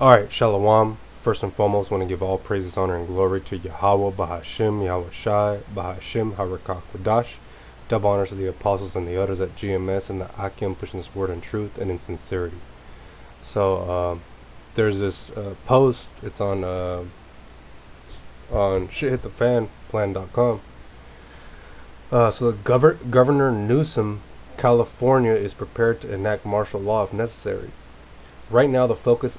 Alright, Shalom. First and foremost, want to give all praises, honor, and glory to Yahawah, Bahasham, YAHAWASHI, Bahasham, Qadash. Double honors to the apostles and the others at GMS and the Atham pushing this word in truth and in sincerity. So, there's this post. It's on shithitthefanplan.com. So Governor Newsom, California, is prepared to enact martial law if necessary. Right now, the focus.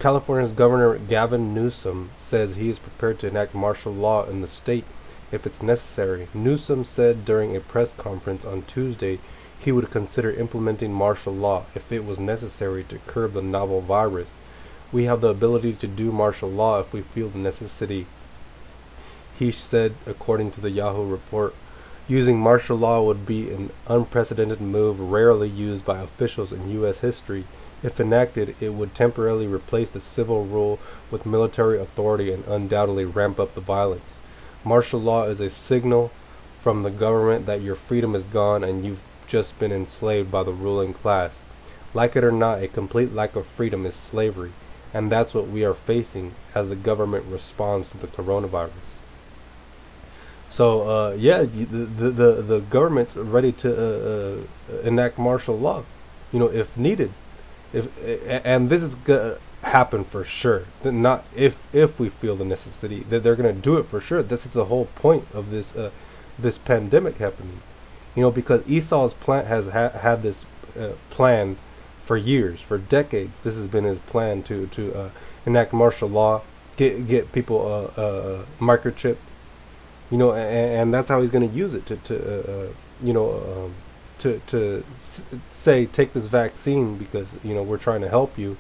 California's Governor Gavin Newsom says he is prepared to enact martial law in the state if it's necessary. Newsom said during a press conference on Tuesday he would consider implementing martial law if it was necessary to curb the novel virus. We have the ability to do martial law if we feel the necessity, he said, according to the Yahoo report. Using martial law would be an unprecedented move rarely used by officials in U.S. history. If enacted, it would temporarily replace the civil rule with military authority and undoubtedly ramp up the violence. Martial law is a signal from the government that your freedom is gone and you've just been enslaved by the ruling class. Like it or not, a complete lack of freedom is slavery, and that's what we are facing as the government responds to the coronavirus. So, the government's ready to enact martial law, if needed. And this is gonna happen for sure. Not if we feel the necessity that they're gonna do it for sure. This is the whole point of this pandemic happening. Because Esau's plant has had this plan for years, for decades. This has been his plan to enact martial law, get people microchip. And that's how he's going to use it to say take this vaccine because we're trying to help you,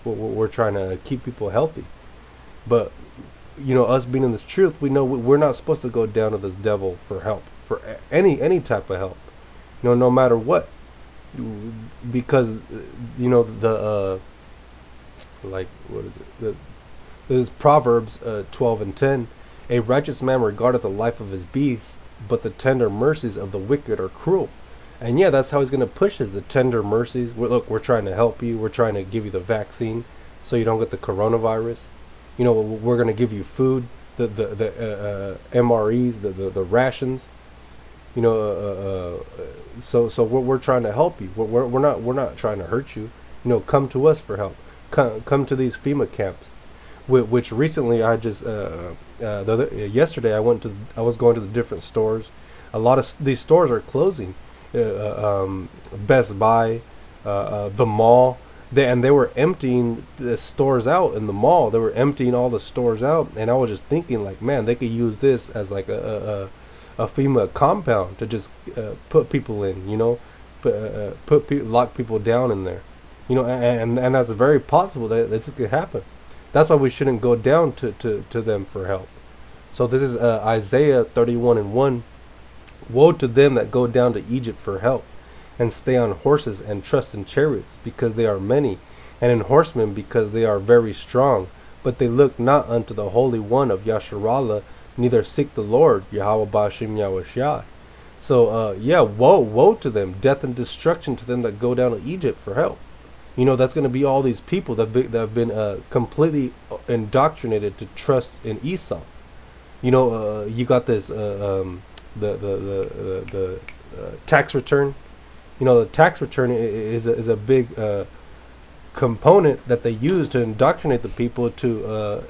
we're trying to keep people healthy. But us being in this truth, we know we're not supposed to go down to this devil for help, for any type of help, no matter what, because the like what is it? This is Proverbs 12:10. A righteous man regardeth the life of his beast, but the tender mercies of the wicked are cruel. And yeah, that's how he's going to push his the tender mercies. Look, we're trying to help you. We're trying to give you the vaccine so you don't get the coronavirus. We're going to give you food, the MREs, the rations. So we're trying to help you. We're not trying to hurt you. Come to us for help. Come to these FEMA camps, which recently I just yesterday I was going to the different stores. A lot of these stores are closing. Best Buy, the mall, they were emptying the stores out in the mall. They were emptying all the stores out, and I was just thinking, like, man, they could use this as like a FEMA compound to just put people in, lock people down in there, and that's very possible that this could happen. That's why we shouldn't go down to them for help. So this is Isaiah 31:1. Woe to them that go down to Egypt for help, and stay on horses and trust in chariots, because they are many, and in horsemen, because they are very strong. But they look not unto the Holy One of Yasharallah, neither seek the Lord, Yahweh Bahasham Yahawashi. So, woe to them, death and destruction to them that go down to Egypt for help. That's going to be all these people that have been completely indoctrinated to trust in Esau. You got this the tax return. The tax return is a big component that they use to indoctrinate the people to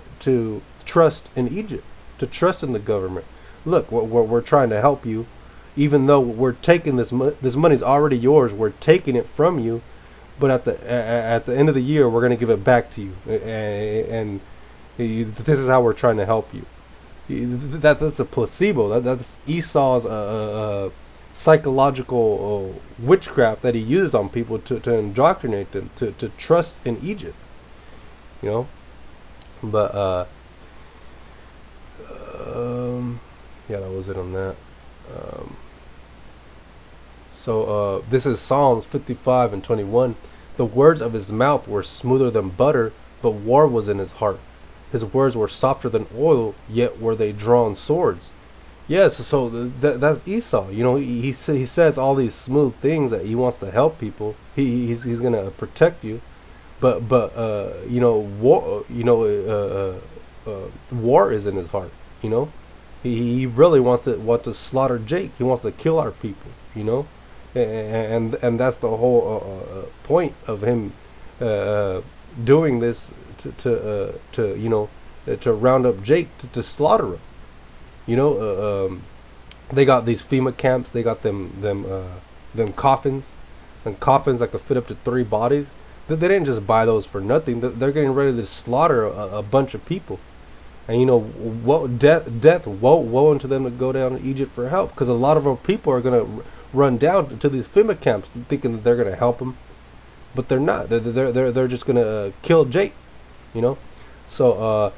trust in Egypt, to trust in the government. Look, we're trying to help you, even though we're taking this money's already yours. We're taking it from you. But at the end of the year, we're going to give it back to you, and this is how we're trying to help you. That's a placebo. That's Esau's psychological witchcraft that he uses on people to indoctrinate them to trust in Egypt. But that was it on that. So this is Psalms 55:21. The words of his mouth were smoother than butter, but war was in his heart. His words were softer than oil, yet were they drawn swords. Yes, so that's Esau. He says all these smooth things that he wants to help people. He's going to protect you, but war is in his heart. You know, he really wants to slaughter Jake. He wants to kill our people. You know, and that's the whole point of him doing this to round up Jake to slaughter him. You know, they got these FEMA camps. They got them coffins, and coffins that could fit up to 3 bodies. They didn't just buy those for nothing. They're getting ready to slaughter a bunch of people. And woe unto them to go down to Egypt for help, because a lot of our people are gonna run down to these FEMA camps thinking that they're gonna help them, but they're not. They're just gonna kill Jake. You know, so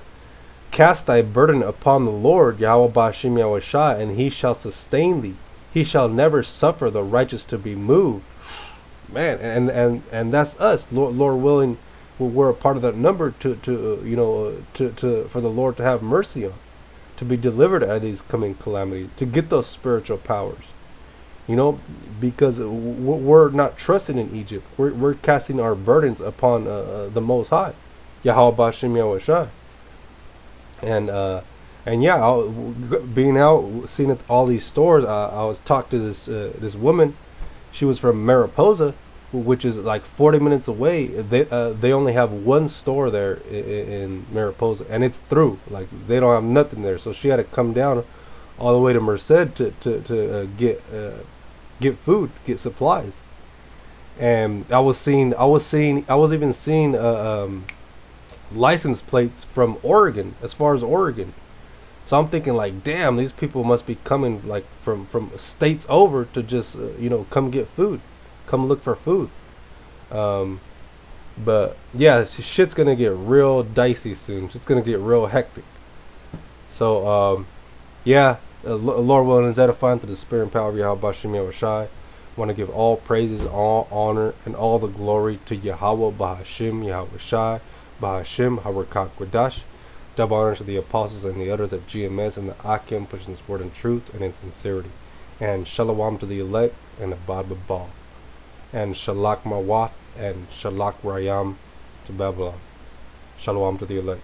cast thy burden upon the Lord, Yahweh Bahasham Yahawashi, and he shall sustain thee. He shall never suffer the righteous to be moved. Man, and that's us. Lord willing, we're a part of that number to for the Lord to have mercy on, to be delivered out of these coming calamities, to get those spiritual powers. You know, because we're not trusting in Egypt. We're casting our burdens upon the Most High, Yahweh Bahasham Yahawashi. And yeah, being out, seeing at all these stores, I was talking to this woman. She was from Mariposa, which is like 40 minutes away. They only have one store there in Mariposa, and it's through. Like, they don't have nothing there, so she had to come down all the way to Merced to get food, get supplies. And I was even seeing license plates from Oregon, as far as Oregon. So I'm thinking, like, damn, these people must be coming like from states over to just come get food, come look for food. But yeah, shit's gonna get real dicey soon. It's gonna get real hectic. So yeah, Lord willing is edifying through the spirit and power of Yahweh Bahasham Yahawashi. Want to give all praises, all honor, and all the glory to Yahweh Bahasham Yahawashi, Bahasham Harakak Qadash. Double honor to the apostles and the others of GMS and the Atham, pushing this word in truth and in sincerity. And shalom to the elect and abad babal. And shalak mawat and shalak rayam to Babylon. Shalom to the elect.